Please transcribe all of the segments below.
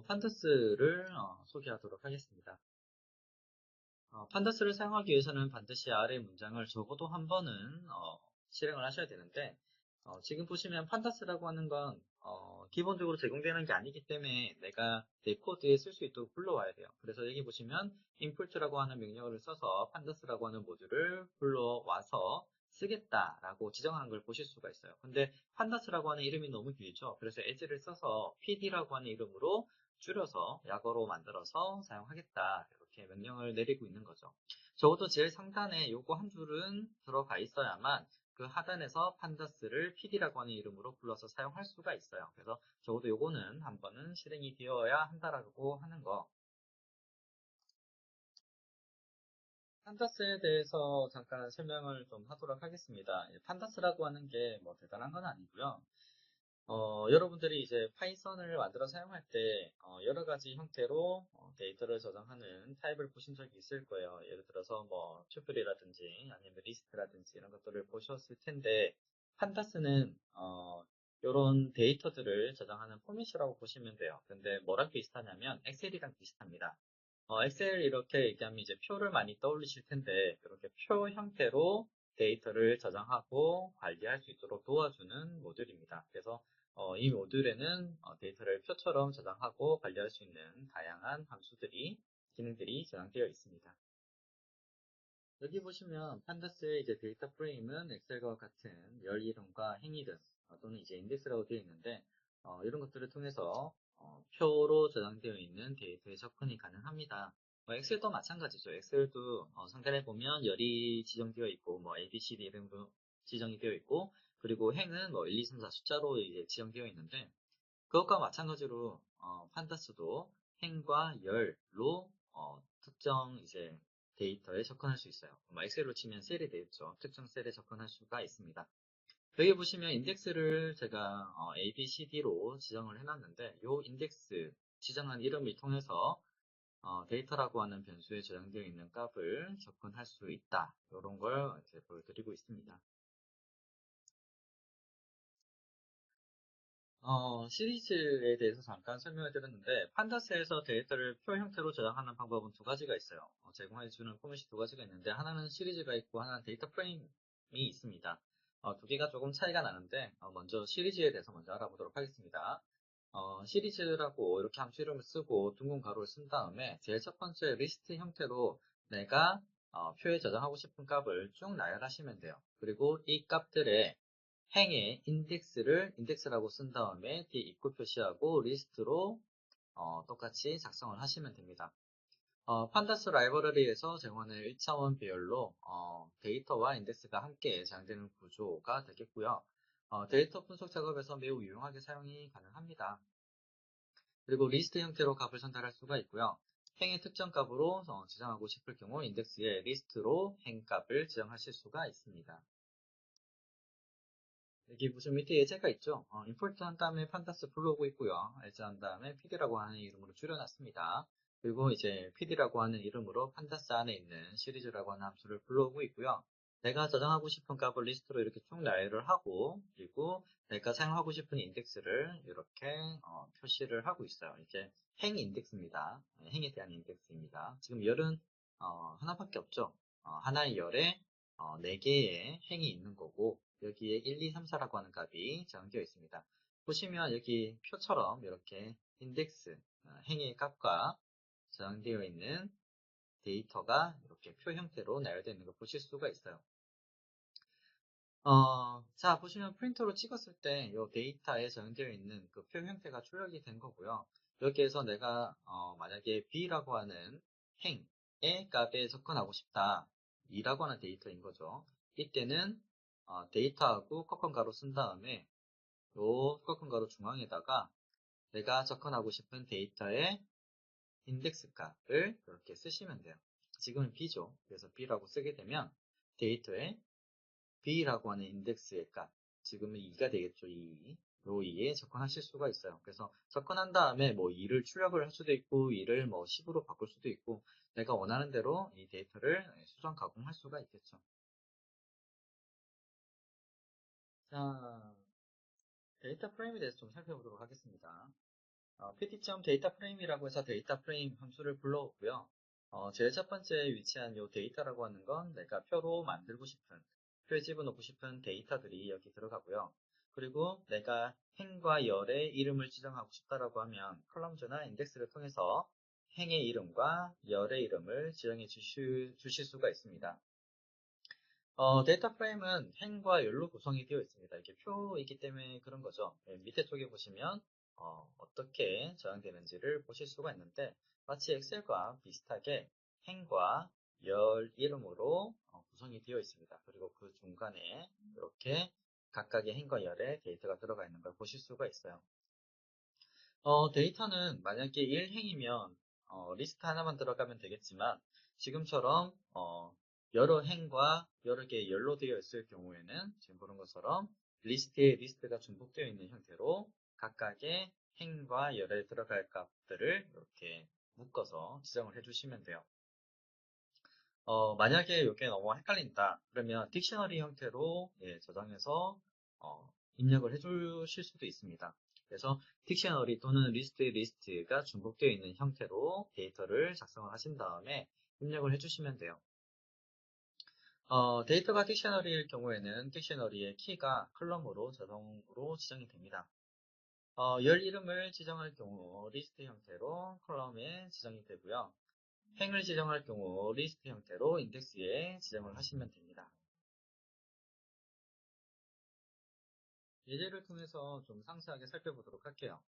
판더스를 소개하도록 하겠습니다. 판더스를 사용하기 위해서는 반드시 아래 문장을 적어도 한 번은 실행을 하셔야 되는데 지금 보시면 판더스라고 하는 건 기본적으로 제공되는 게 아니기 때문에 내가 내 코드에 쓸 수 있도록 불러와야 돼요. 그래서 여기 보시면 import라고 하는 명령어를 써서 판더스라고 하는 모듈을 불러와서 쓰겠다라고 지정하는 걸 보실 수가 있어요. 근데 판더스라고 하는 이름이 너무 길죠. 그래서 as를 써서 pd라고 하는 이름으로 줄여서 약어로 만들어서 사용하겠다 이렇게 명령을 내리고 있는 거죠. 적어도 제일 상단에 요거 한 줄은 들어가 있어야만 그 하단에서 판다스를 PD라고 하는 이름으로 불러서 사용할 수가 있어요. 그래서 적어도 요거는 한 번은 실행이 되어야 한다라고 하는 거. 판다스에 대해서 잠깐 설명을 좀 하도록 하겠습니다. 판다스라고 하는 게 뭐 대단한 건 아니고요. 여러분들이 이제 파이썬을 만들어 사용할 때 여러 가지 형태로 데이터를 저장하는 타입을 보신 적이 있을 거예요. 예를 들어서 뭐 튜플이라든지 아니면 리스트라든지 이런 것들을 보셨을 텐데 판다스는 이런 데이터들을 저장하는 포맷이라고 보시면 돼요. 근데 뭐랑 비슷하냐면 엑셀이랑 비슷합니다. 엑셀 이렇게 얘기하면 이제 표를 많이 떠올리실 텐데 그렇게 표 형태로 데이터를 저장하고 관리할 수 있도록 도와주는 모듈입니다. 그래서 이 모듈에는 데이터를 표처럼 저장하고 관리할 수 있는 다양한 함수들이, 기능들이 저장되어 있습니다. 여기 보시면 판다스의 이제 데이터 프레임은 엑셀과 같은 열 이름과 행 이름 또는 이제 인덱스라고 되어 있는데 이런 것들을 통해서 표로 저장되어 있는 데이터에 접근이 가능합니다. 엑셀도 마찬가지죠. 엑셀도 상단에 보면 열이 지정되어 있고 뭐 A, B, C, D 이름으로 지정이 되어 있고 그리고 행은 뭐 1, 2, 3, 4 숫자로 이제 지정되어 있는데 그것과 마찬가지로 판다스도 행과 열로 특정 이제 데이터에 접근할 수 있어요. 엑셀로 치면 셀이 되겠죠. 특정 셀에 접근할 수가 있습니다. 여기 보시면 인덱스를 제가 A, B, C, D로 지정을 해놨는데 이 인덱스 지정한 이름을 통해서 데이터라고 하는 변수에 저장되어 있는 값을 접근할 수 있다. 이런 걸 이렇게 보여드리고 있습니다. 시리즈에 대해서 잠깐 설명을 드렸는데 판다스에서 데이터를 표 형태로 저장하는 방법은 두 가지가 있어요. 제공해주는 포맷이 두 가지가 있는데 하나는 시리즈가 있고 하나는 데이터 프레임이 있습니다. 두 개가 조금 차이가 나는데 먼저 시리즈에 대해서 먼저 알아보도록 하겠습니다. 시리즈라고 이렇게 함수 이름을 쓰고 둥근 가로를 쓴 다음에 제일 첫 번째 리스트 형태로 내가 표에 저장하고 싶은 값을 쭉 나열하시면 돼요. 그리고 이 값들의 행의 인덱스를 인덱스라고 쓴 다음에 뒤에 입구 표시하고 리스트로 똑같이 작성을 하시면 됩니다. 판다스 라이브러리에서 제공하는 1차원 배열로 데이터와 인덱스가 함께 저장되는 구조가 되겠고요. 데이터 분석 작업에서 매우 유용하게 사용이 가능합니다. 그리고 리스트 형태로 값을 선택할 수가 있고요. 행의 특정 값으로 지정하고 싶을 경우 인덱스에 리스트로 행 값을 지정하실 수가 있습니다. 여기 보시면 밑에 예제가 있죠. import 한 다음에 판다스 불러오고 있고요. else 한 다음에 pd라고 하는 이름으로 줄여놨습니다. 그리고 이제 pd라고 하는 이름으로 판다스 안에 있는 시리즈라고 하는 함수를 불러오고 있고요. 내가 저장하고 싶은 값을 리스트로 이렇게 쭉 나열을 하고 그리고 내가 사용하고 싶은 인덱스를 이렇게 표시를 하고 있어요. 이게 행 인덱스입니다. 행에 대한 인덱스입니다. 지금 열은 하나밖에 없죠. 하나의 열에 4개의 행이 있는 거고 여기에 1, 2, 3, 4라고 하는 값이 저장되어 있습니다. 보시면 여기 표처럼 이렇게 인덱스, 행의 값과 저장되어 있는 데이터가 이렇게 표 형태로 나열되어 있는 걸 보실 수가 있어요. 자, 보시면 프린터로 찍었을 때 이 데이터에 저장되어 있는 그 표 형태가 출력이 된 거고요. 여기에서 내가 만약에 B라고 하는 행의 값에 접근하고 싶다. 2라고 하는 데이터인 거죠. 이때는 데이터하고 커컨 가로 쓴 다음에 요 커컨 가로 중앙에다가 내가 접근하고 싶은 데이터의 인덱스 값을 이렇게 쓰시면 돼요. 지금은 B죠. 그래서 B라고 쓰게 되면 데이터에 B라고 하는 인덱스의 값, 지금은 2가 되겠죠. 2. 요 2에 접근하실 수가 있어요. 그래서 접근한 다음에 뭐 2를 출력을 할 수도 있고 2를 뭐 10으로 바꿀 수도 있고 내가 원하는 대로 이 데이터를 수정 가공할 수가 있겠죠. 자, 데이터 프레임에 대해서 좀 살펴보도록 하겠습니다. pd.dataFrame이라고 해서 데이터 프레임 함수를 불러오고요. 제일 첫 번째 위치한 이 데이터라고 하는 건 내가 표로 만들고 싶은, 표에 집어넣고 싶은 데이터들이 여기 들어가고요. 그리고 내가 행과 열의 이름을 지정하고 싶다라고 하면 컬럼즈나 인덱스를 통해서 행의 이름과 열의 이름을 지정해 주실 수가 있습니다. 데이터 프레임은 행과 열로 구성이 되어 있습니다. 이게 표이기 때문에 그런 거죠. 밑에 쪽에 보시면 어떻게 저장되는지를 보실 수가 있는데 마치 엑셀과 비슷하게 행과 열 이름으로 구성이 되어 있습니다. 그리고 그 중간에 이렇게 각각의 행과 열에 데이터가 들어가 있는 걸 보실 수가 있어요. 데이터는 만약에 1행이면 리스트 하나만 들어가면 되겠지만 지금처럼 여러 행과 여러 개의 열로 되어 있을 경우에는 지금 보는 것처럼 리스트에 리스트가 중복되어 있는 형태로 각각의 행과 열에 들어갈 값들을 이렇게 묶어서 지정을 해주시면 돼요. 만약에 이게 너무 헷갈린다 그러면 딕셔너리 형태로 저장해서 입력을 해주실 수도 있습니다. 그래서 딕셔너리 또는 리스트가 중복되어 있는 형태로 데이터를 작성을 하신 다음에 입력을 해주시면 돼요. 데이터가 딕셔너리일 경우에는 딕셔너리의 키가 컬럼으로 자동으로 지정이 됩니다. 열 이름을 지정할 경우 리스트 형태로 컬럼에 지정이 되고요. 행을 지정할 경우 리스트 형태로 인덱스에 지정을 하시면 됩니다. 예제를 통해서 좀 상세하게 살펴보도록 할게요.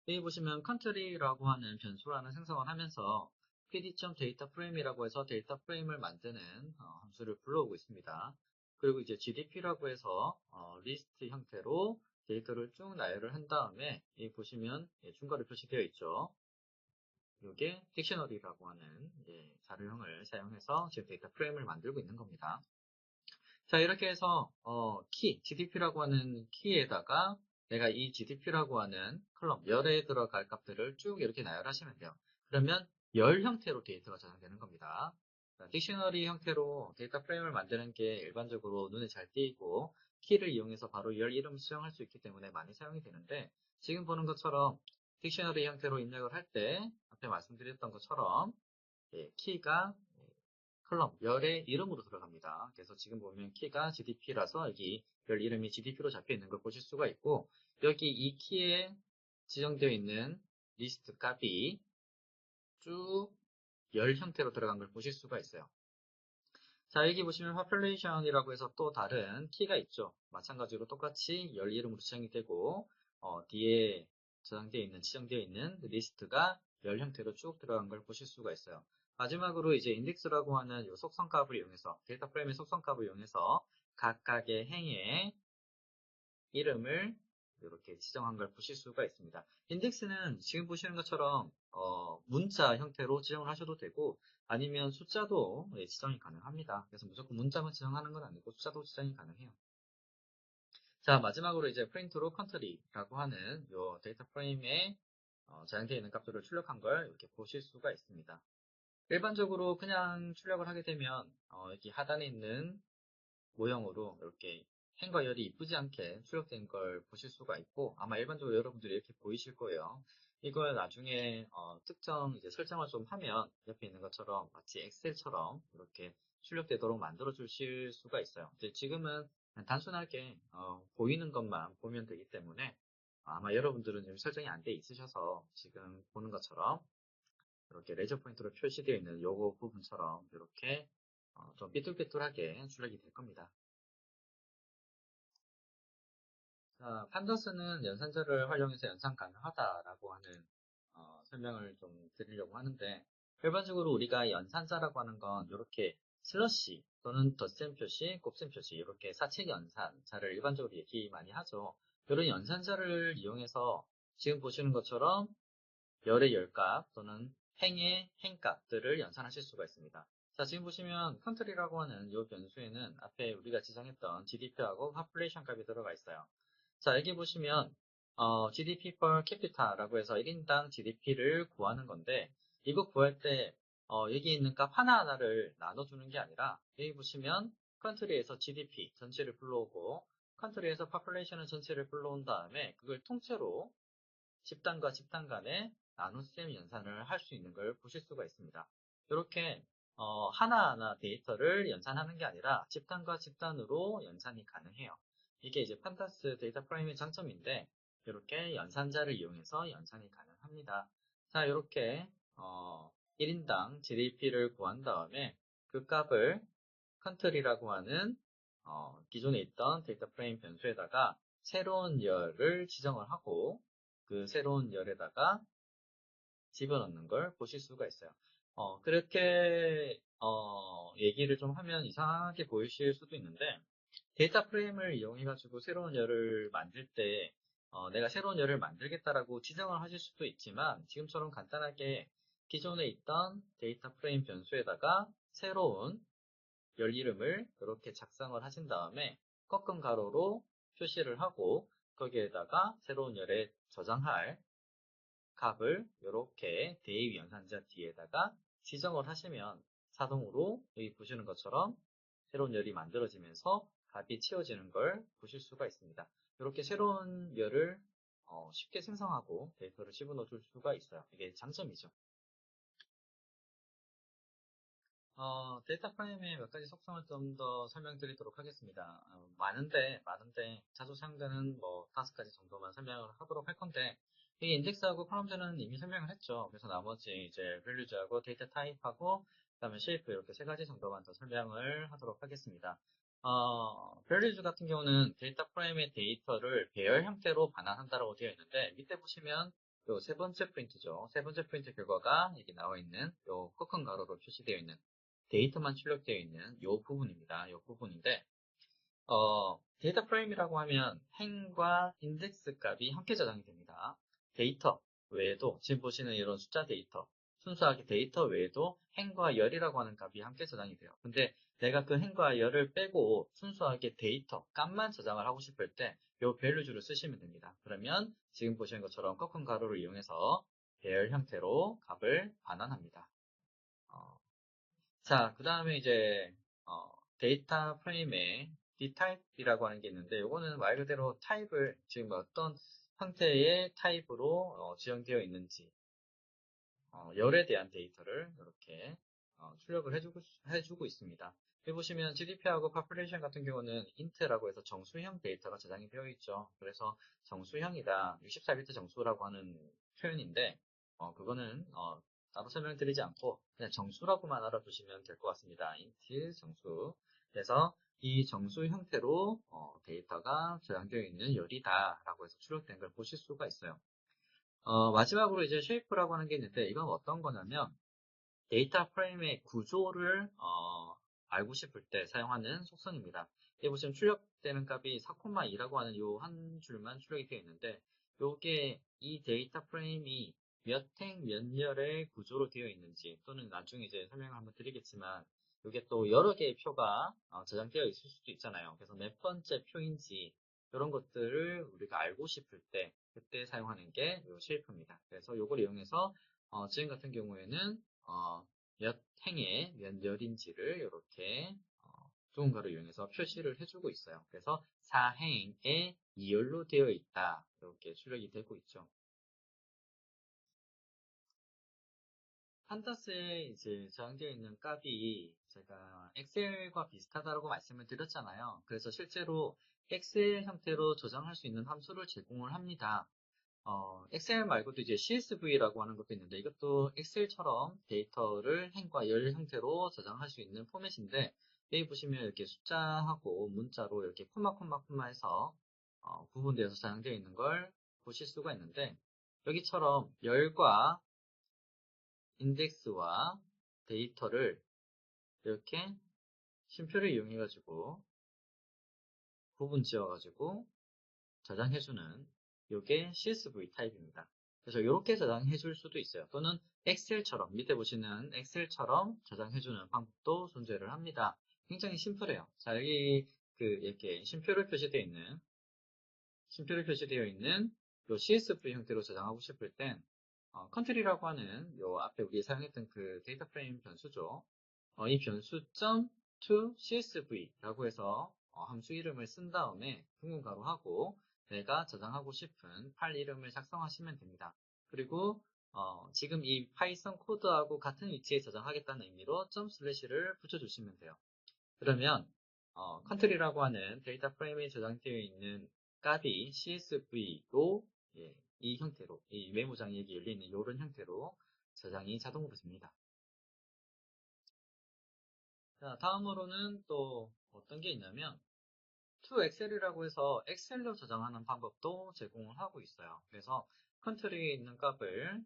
여기 보시면 country라고 하는 변수를 하나 생성을 하면서 pd.dataFrame이라고 해서 데이터 프레임을 만드는 함수를 불러오고 있습니다. 그리고 이제 gdp라고 해서 리스트 형태로 데이터를 쭉 나열을 한 다음에 여기 보시면 중괄호 표시되어 있죠. 이게 딕셔너리라고 하는 자료형을 사용해서 지금 데이터 프레임을 만들고 있는 겁니다. 자, 이렇게 해서 GDP라고 하는 키에다가 내가 이 GDP라고 하는 컬럼 열에 들어갈 값들을 쭉 이렇게 나열하시면 돼요. 그러면 열 형태로 데이터가 저장되는 겁니다. 딕셔너리 형태로 데이터 프레임을 만드는 게 일반적으로 눈에 잘 띄고 키를 이용해서 바로 열 이름을 수정할 수 있기 때문에 많이 사용이 되는데 지금 보는 것처럼 딕셔너리 형태로 입력을 할 때 앞에 말씀드렸던 것처럼 키가 컬럼 열의 이름으로 들어갑니다. 그래서 지금 보면 키가 GDP라서 여기 열 이름이 GDP로 잡혀 있는 걸 보실 수가 있고 여기 이 키에 지정되어 있는 리스트 값이 쭉 열 형태로 들어간 걸 보실 수가 있어요. 자, 여기 보시면 population이라고 해서 또 다른 키가 있죠. 마찬가지로 똑같이 열 이름으로 지정이 되고 뒤에 지정되어 있는 리스트가 열 형태로 쭉 들어간 걸 보실 수가 있어요. 마지막으로 이제 인덱스라고 하는 이 속성값을 이용해서 데이터 프레임의 속성값을 이용해서 각각의 행의 이름을 이렇게 지정한 걸 보실 수가 있습니다. 인덱스는 지금 보시는 것처럼 문자 형태로 지정을 하셔도 되고 아니면 숫자도 지정이 가능합니다. 그래서 무조건 문자만 지정하는 건 아니고 숫자도 지정이 가능해요. 자, 마지막으로 이제 프린트로 country라고 하는 이 데이터 프레임에 저장되어 있는 값들을 출력한 걸 이렇게 보실 수가 있습니다. 일반적으로 그냥 출력을 하게 되면 여기 하단에 있는 모형으로 이렇게 행과 열이 이쁘지 않게 출력된 걸 보실 수가 있고 아마 일반적으로 여러분들이 이렇게 보이실 거예요. 이걸 나중에 특정 이제 설정을 좀 하면 옆에 있는 것처럼 마치 엑셀처럼 이렇게 출력되도록 만들어 주실 수가 있어요. 이제 지금은 그냥 단순하게 보이는 것만 보면 되기 때문에 아마 여러분들은 지금 설정이 안 돼 있으셔서 지금 보는 것처럼 이렇게 레이저 포인트로 표시되어 있는 요거 부분처럼 이렇게 좀 삐뚤삐뚤하게 출력이 될 겁니다. 자, 판더스는 연산자를 활용해서 연산 가능하다라고 하는 설명을 좀 드리려고 하는데 일반적으로 우리가 연산자라고 하는 건 이렇게 슬러시 또는 덧셈 표시, 곱셈 표시 이렇게 사칙 연산자를 일반적으로 얘기 많이 하죠. 이런 연산자를 이용해서 지금 보시는 것처럼 열의 열값 또는 행의 행값들을 연산하실 수가 있습니다. 자, 지금 보시면 country라고 하는 이 변수에는 앞에 우리가 지정했던 GDP하고 population 값이 들어가 있어요. 자, 여기 보시면 GDP per capita라고 해서 1인당 GDP를 구하는 건데 이거 구할 때 여기 있는 값 하나하나를 나눠주는 게 아니라 여기 보시면 country에서 GDP 전체를 불러오고 country에서 population은 전체를 불러온 다음에 그걸 통째로 집단과 집단 간에 나눗셈 연산을 할 수 있는 걸 보실 수가 있습니다. 이렇게 하나하나 데이터를 연산하는 게 아니라 집단과 집단으로 연산이 가능해요. 이게 이제 판다스 데이터 프레임의 장점인데 이렇게 연산자를 이용해서 연산이 가능합니다. 자, 이렇게 1인당 GDP를 구한 다음에 그 값을 컨트리라고 하는 기존에 있던 데이터 프레임 변수에다가 새로운 열을 지정을 하고 그 새로운 열에다가 집어넣는 걸 보실 수가 있어요. 그렇게 얘기를 좀 하면 이상하게 보이실 수도 있는데 데이터 프레임을 이용해가지고 새로운 열을 만들 때 내가 새로운 열을 만들겠다라고 지정을 하실 수도 있지만 지금처럼 간단하게 기존에 있던 데이터 프레임 변수에다가 새로운 열 이름을 이렇게 작성을 하신 다음에 꺾은 가로로 표시를 하고 거기에다가 새로운 열에 저장할 값을 이렇게 대입 연산자 뒤에다가 지정을 하시면 자동으로 여기 보시는 것처럼 새로운 열이 만들어지면서 값이 채워지는 걸 보실 수가 있습니다. 이렇게 새로운 열을 쉽게 생성하고 데이터를 집어넣어 줄 수가 있어요. 이게 장점이죠. 데이터 프레임의 몇 가지 속성을 좀 더 설명드리도록 하겠습니다. 많은데 자주 사용되는 뭐 5가지 정도만 설명을 하도록 할 건데 이 인덱스하고 컬럼즈는 이미 설명을 했죠. 그래서 나머지 이제 밸류즈하고 데이터 타입하고 그다음에 쉐이프 이렇게 3가지 정도만 더 설명을 하도록 하겠습니다. 밸류즈 같은 경우는 데이터 프레임의 데이터를 배열 형태로 반환한다고 되어 있는데 밑에 보시면 요 3번째 프린트죠. 3번째 프린트 결과가 여기 나와 있는 요 꺾은 가로로 표시되어 있는 데이터만 출력되어 있는 이 부분입니다. 이 부분인데 데이터 프레임이라고 하면 행과 인덱스 값이 함께 저장이 됩니다. 데이터 외에도 지금 보시는 이런 숫자 데이터 순수하게 데이터 외에도 행과 열이라고 하는 값이 함께 저장이 돼요. 근데 내가 그 행과 열을 빼고 순수하게 데이터 값만 저장을 하고 싶을 때 이 밸류주를 쓰시면 됩니다. 그러면 지금 보시는 것처럼 꺾은 가로를 이용해서 배열 형태로 값을 반환합니다. 자, 그 다음에 이제 데이터 프레임에 d타입이라고 하는 게 있는데 이거는 말 그대로 타입을 지금 어떤 형태의 타입으로 지정되어 있는지 열에 대한 데이터를 이렇게 출력을 해주고 있습니다. 여기 보시면 GDP하고 population 같은 경우는 int라고 해서 정수형 데이터가 저장이 되어 있죠. 그래서 정수형이다, 64비트 정수라고 하는 표현인데 그거는 따로 설명드리지 않고 그냥 정수라고만 알아두시면 될 것 같습니다. int 정수. 그래서 이 정수 형태로 데이터가 저장되어 있는 열이다 라고 해서 출력된 걸 보실 수가 있어요. 마지막으로 이제 쉐이프라고 하는 게 있는데 이건 어떤 거냐면 데이터 프레임의 구조를 알고 싶을 때 사용하는 속성입니다. 여기 보시면 출력되는 값이 4,2라고 하는 이 한 줄만 출력이 되어 있는데 이게 이 데이터 프레임이 몇 행, 몇 열의 구조로 되어 있는지 또는 나중에 이제 설명을 한번 드리겠지만 이게 또 여러 개의 표가 저장되어 있을 수도 있잖아요. 그래서 몇 번째 표인지 이런 것들을 우리가 알고 싶을 때 그때 사용하는 게 이 쉐이프입니다. 그래서 이걸 이용해서 지금 같은 경우에는 몇 행에 몇 열인지를 이렇게 누군가를 이용해서 표시를 해주고 있어요. 그래서 4행에 2열로 되어 있다. 이렇게 출력이 되고 있죠. 판다스에 이제 저장되어 있는 값이 제가 엑셀과 비슷하다고 말씀을 드렸잖아요. 그래서 실제로 엑셀 형태로 저장할 수 있는 함수를 제공을 합니다. 엑셀 말고도 이제 CSV라고 하는 것도 있는데 이것도 엑셀처럼 데이터를 행과 열 형태로 저장할 수 있는 포맷인데 여기 보시면 이렇게 숫자하고 문자로 이렇게 콤마 해서 구분되어서 저장되어 있는 걸 보실 수가 있는데 여기처럼 열과 인덱스와 데이터를 이렇게 쉼표를 이용해 가지고 구분 지어 가지고 저장해주는 이게 CSV 타입입니다. 그래서 이렇게 저장해 줄 수도 있어요. 또는 엑셀처럼 밑에 보시는 엑셀처럼 저장해주는 방법도 존재를 합니다. 굉장히 심플해요. 자, 여기 이렇게 쉼표로 표시되어 있는 요 CSV 형태로 저장하고 싶을 땐 컨트리라고 하는 요 앞에 우리 사용했던 그 데이터 프레임 변수죠. 이 변수 .to CSV라고 해서 함수 이름을 쓴 다음에 둥근 가로하고 내가 저장하고 싶은 파일 이름을 작성하시면 됩니다. 그리고 지금 이 파이썬 코드하고 같은 위치에 저장하겠다는 의미로 점 슬래시를 붙여주시면 돼요. 그러면 컨트리라고 하는 데이터 프레임에 저장되어 있는 값이 CSV로 이 형태로 이 메모장이 여기 열려있는 이런 형태로 저장이 자동으로 됩니다. 자, 다음으로는 또 어떤 게 있냐면 to 엑셀이라고 해서 엑셀로 저장하는 방법도 제공을 하고 있어요. 그래서 컨트리에 있는 값을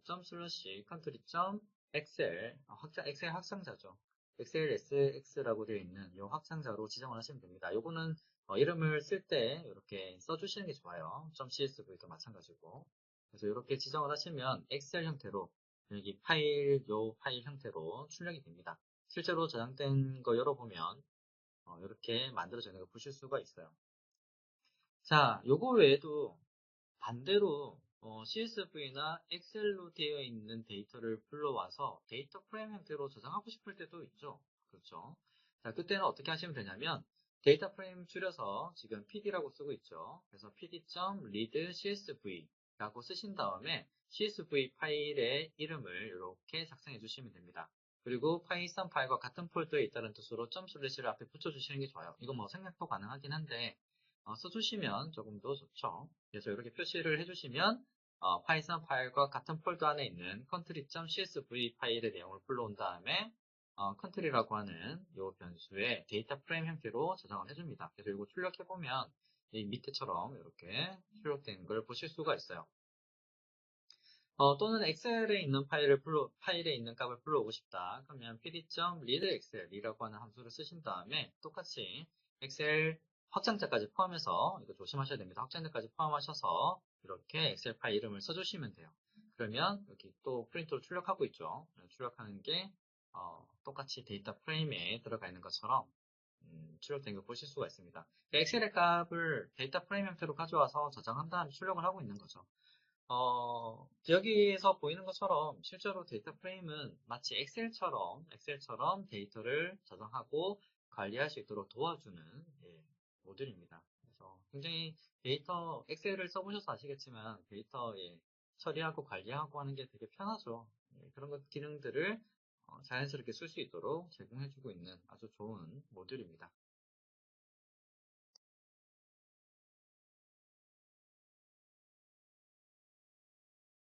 점 슬러시 컨트리 점 엑셀 엑셀 확장자죠. XLSX라고 되어 있는 이 확장자로 지정을 하시면 됩니다. 요거는 이름을 쓸 때 이렇게 써주시는 게 좋아요. .csv도 마찬가지고. 그래서 이렇게 지정을 하시면 엑셀 형태로 여기 요 파일 형태로 출력이 됩니다. 실제로 저장된 거 열어보면 이렇게 만들어져 있는 걸 보실 수가 있어요. 자, 요거 외에도 반대로 CSV나 엑셀로 되어 있는 데이터를 불러와서 데이터 프레임 형태로 저장하고 싶을 때도 있죠. 그렇죠. 자, 그때는 어떻게 하시면 되냐면 데이터 프레임 줄여서 지금 PD라고 쓰고 있죠. 그래서 pd.read CSV라고 쓰신 다음에 CSV 파일의 이름을 이렇게 작성해 주시면 됩니다. 그리고 파이썬 파일과 같은 폴더에 있다는 뜻으로 점 슬래시를 앞에 붙여주시는 게 좋아요. 이거 뭐 생략도 가능하긴 한데 써주시면 조금 더 좋죠. 그래서 이렇게 표시를 해주시면 파이썬 파일과 같은 폴더 안에 있는 country.csv 파일의 내용을 불러온 다음에 country라고 하는 이 변수의 데이터 프레임 형태로 저장을 해줍니다. 그래서 이거 출력해보면 이 밑에처럼 이렇게 출력된 걸 보실 수가 있어요. 또는 엑셀에 있는 파일에 있는 값을 불러오고 싶다. 그러면 pd.readexcel이라고 하는 함수를 쓰신 다음에 똑같이 엑셀 확장자까지 포함해서 이거 조심하셔야 됩니다. 확장자까지 포함하셔서 이렇게 엑셀 파일 이름을 써주시면 돼요. 그러면 여기 또 프린트로 출력하고 있죠. 출력하는 게 똑같이 데이터 프레임에 들어가 있는 것처럼 출력된 걸 보실 수가 있습니다. 엑셀의 값을 데이터 프레임 형태로 가져와서 저장한 다음에 출력을 하고 있는 거죠. 여기서 보이는 것처럼 실제로 데이터 프레임은 마치 엑셀처럼 데이터를 저장하고 관리할 수 있도록 도와주는 모듈입니다. 그래서 굉장히 엑셀을 써보셔서 아시겠지만 데이터 처리하고 관리하고 하는 게 되게 편하죠. 그런 기능들을 자연스럽게 쓸 수 있도록 제공해주고 있는 아주 좋은 모듈입니다.